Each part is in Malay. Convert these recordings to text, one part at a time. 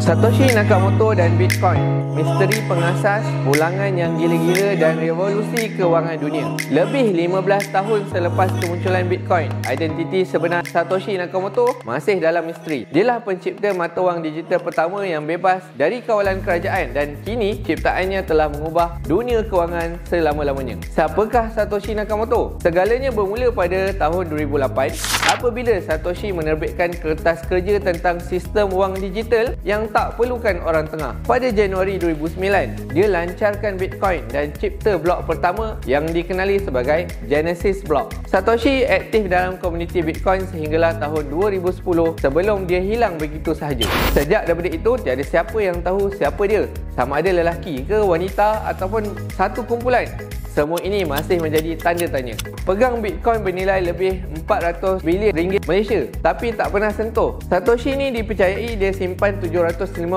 Satoshi Nakamoto dan Bitcoin, misteri pengasas, pulangan yang gila-gila dan revolusi kewangan dunia. Lebih 15 tahun selepas kemunculan Bitcoin, identiti sebenar Satoshi Nakamoto masih dalam misteri. Dialah pencipta mata wang digital pertama yang bebas dari kawalan kerajaan dan kini ciptaannya telah mengubah dunia kewangan selama-lamanya. Siapakah Satoshi Nakamoto? Segalanya bermula pada tahun 2008 apabila Satoshi menerbitkan kertas kerja tentang sistem wang digital yang tak perlukan orang tengah. Pada Januari 2009, dia lancarkan Bitcoin dan cipta blok pertama yang dikenali sebagai Genesis Block. Satoshi aktif dalam komuniti Bitcoin sehinggalah tahun 2010 sebelum dia hilang begitu sahaja. Sejak daripada itu, tiada siapa yang tahu siapa dia, sama ada lelaki ke wanita ataupun satu kumpulan. Semua ini masih menjadi tanda tanya. Pegang Bitcoin bernilai lebih 400 bilion ringgit Malaysia tapi tak pernah sentuh. Satoshi ni dipercayai dia simpan 750,000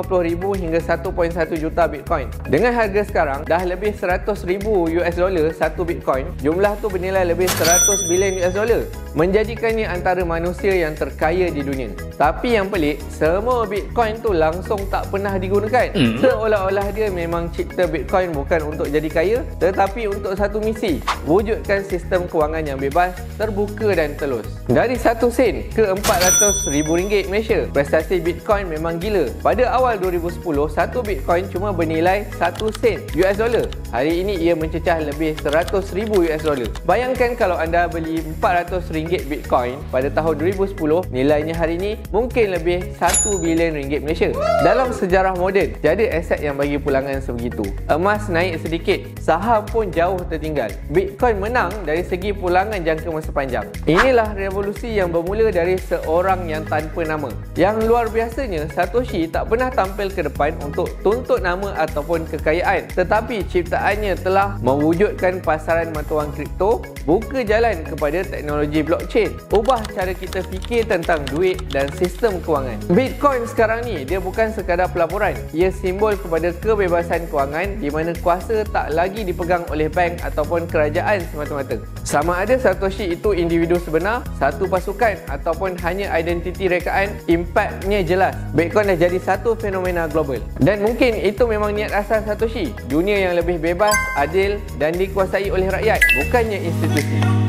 hingga 1.1 juta Bitcoin. Dengan harga sekarang dah lebih 100,000 US dollar satu Bitcoin, jumlah tu bernilai lebih 100 bilion US dollar, menjadikannya antara manusia yang terkaya di dunia. Tapi yang pelik, semua Bitcoin tu langsung tak pernah digunakan. Seolah-olah dia memang cipta Bitcoin bukan untuk jadi kaya, tetapi untuk satu misi: wujudkan sistem kewangan yang bebas, terbuka dan telus. Dari 1 sen ke 400,000 ringgit Malaysia, prestasi Bitcoin memang gila. Pada awal 2010, satu Bitcoin cuma bernilai 1 sen US dollar. Hari ini ia mencecah lebih 100,000 US dollar. Bayangkan kalau anda beli 400 ringgit Bitcoin pada tahun 2010, nilainya hari ini mungkin lebih 1 bilion ringgit Malaysia. Dalam sejarah moden, tiada aset yang bagi pulangan sebegitu. Emas naik sedikit, saham pun jauh tertinggal. Bitcoin menang dari segi pulangan jangka masa panjang. Inilah revolusi yang bermula dari seorang yang tanpa nama. Yang luar biasanya, Satoshi tak pernah tampil ke depan untuk tuntut nama ataupun kekayaan, tetapi ciptaannya telah mewujudkan pasaran mata wang kripto, buka jalan kepada teknologi blockchain, ubah cara kita fikir tentang duit dan sistem kewangan. Bitcoin sekarang ni dia bukan sekadar pelaburan, ia simbol kepada kebebasan kewangan di mana kuasa tak lagi dipegang oleh bank ataupun kerajaan semata-mata. Sama ada Satoshi itu individu sebenar, satu pasukan ataupun hanya identiti rekaan, impaknya jelas. Bitcoin dah jadi satu fenomena global. Dan mungkin itu memang niat asal Satoshi, dunia yang lebih bebas, adil dan dikuasai oleh rakyat, bukannya institusi.